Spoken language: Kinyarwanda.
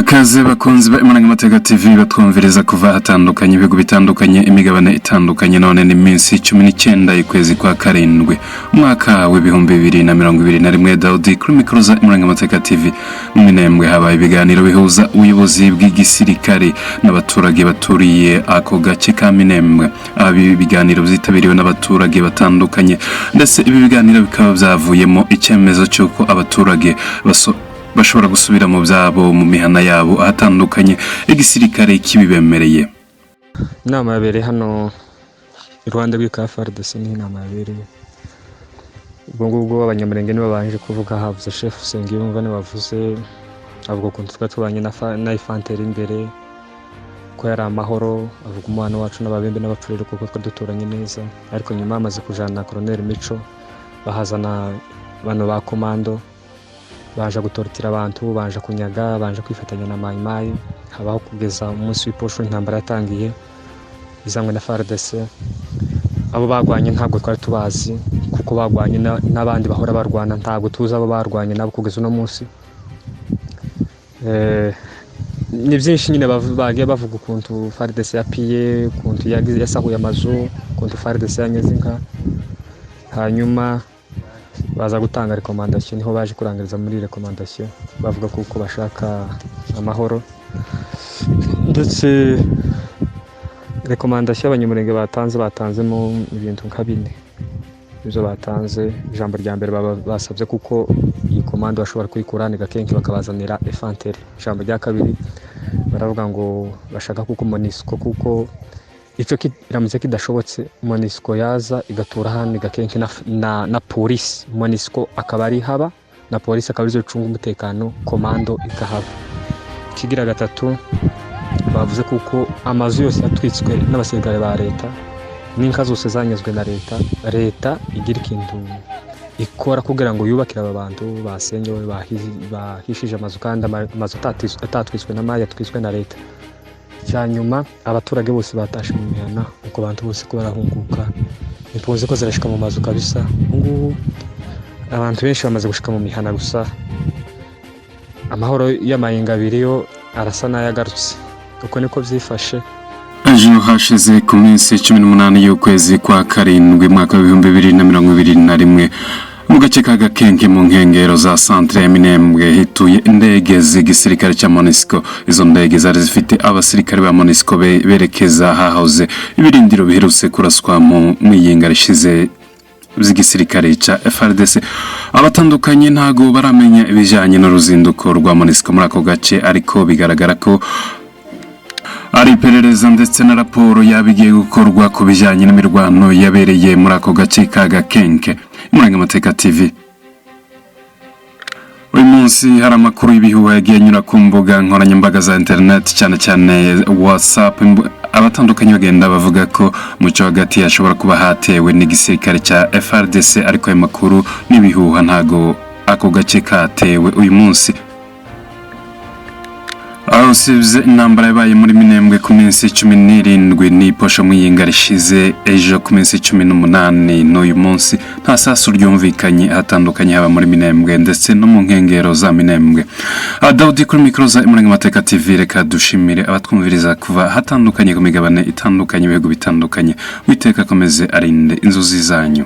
Akaze bakunzi ba Imananga TV batwumviriza kuva hatandukanye ibihugu bitandukanye imigabane itandukanye none ni minsi 19 y'ukwezi kwa karindwi umwaka w'ibihumbi 2021 Daudi kuri mikro za Imananga TV mu minembwe habaye ibiganiro bihuza ubuyobozi bw'igisirikare n'abaturage baturiye ako gace ka Minembwe. Abi biganiro byitabiriwe n'abaturage batandukanye ndetse ibi biganiro bikaba byavuyemo icyemezo cy'uko abaturage bashobora gusubira mu byabo mu mihana yabo ahatandukanye igisirikare kibibemereye. Inama yabereye hano i Rwanda rw'FARDC ni inama yabereye ubwo ngubwo abanyamurenge nibo banje kuvuga, havuze chef Sengiyumva ne bavuze avuga ko twatubanye na infanteri imbere ko yari amahoro, avuga umwana wacu n'ababembe n'abapfurire kuko twaduturanye neza, ariko nyuma amaze kujana Colonel Mico bahazana bano ba komando baje gutortira abantu, baje kunyaga, baje kwifatanya na mayimayi, habaho kugeza umunsi w'iposho intambara yatangiye izangwe na FARDC. Abo bagwanye ntabwo twari tubazi kuko bagwanye n'abandi bahora barwana, ntabwo tuzi abo barwanye nabo kugeza uno munsi. Ni byinshi nyine bagiye bavuga ukuntu FARDC yapiye, ukuntu yasahuye amazu, ukuntu FARDC yanyeze inka, hanyuma baza gutanga recommandation, niho baje kurangiriza muri recommandation bavuga kuko bashaka amahoro, ndetse recommandation abanyamurenge batanzemo ibintu nka bine. Ibyo batanze, ijambo rya mbere basabye kuko iyi komando bashobora kuyikurana gakenke bakabazanira infanteri. Ijambo rya kabiri baravuga ngo bashaka kuko MONUSCO kuko ico kiramutse kidashobotse MONUSCO yaza igatura hano gakenke na police, MONUSCO akaba ari haba na police akaba arizo cunga umutekano, komando ikahaba. Kigira gatatu bavuze kuko amazu yose yatwitswe n'abasirikare ba leta n'inka zose zanyazwe na leta igira ikintu ikora kugira ngo yubakire aba bantu basenyewe bahishije amazu kandi amazu atatwiswe n'amaya yatwiswe na leta. Cyanyuma abaturage bose batashe mu mihana uko bantu bose ko barahunguka, impunzi ko zirashika mu mazu kabisa. Ngubu abantu benshi bamaze gushika mu mihana, gusa amahoro y'amayenga abiri yo arasa n'ayagarutse. Uko niko byifashe. Ejo hashize ku minsi 18 y'ukwezi kwa karindwi mwaka wa 2021 mu gace ka Gakenke mu nkengero za centre ya Minembwe hituye indege z'igisirikare cya MONUSCO. Izo ndege zari zifite abasirikare ba MONUSCO berekeza hahoze ibirindiro biherutse kuraswa mu mwiyinga rishize z'igisirikare cya FARDC. Abatandukanye ntago baramenya ibijanye n'uruzinduko rwa MONUSCO muri ako gace, ariko bigaragara ko ari iperereza ndetse na raporo yabigiye gukorwa ku bijyanye n'imirwano yabereye muri ako gace ka Gakenke. Imananga TV. Uyu munsi hari amakuru y'ibihuha yagiye anyura ku mbuga nkoranyambaga za internet, cyane cyane WhatsApp. Abatandukanye bagenda bavuga ko mu cyo hagati yashobora kuba hatewe n'igisirikare cya FARDC, ariko ayo makuru n'ibihuha ntago ako gace katewe uyu munsi. Usibye intambara yabaye muri Minembwe ku minsi 17 n'iposho mwiyinga rishize ejo ku minsi 18 n'uyu munsi nta sasu ryumvikanye hatandukanye haba muri Minembwe ndetse no mu nkengero za Minembwe. Daudi kuri mikro za Imananga TV, reka dushimire abatwumviriza kuva hatandukanye ku migabane itandukanye ibihugu bitandukanye. Witeka komeze arinde inzuzi zanyu.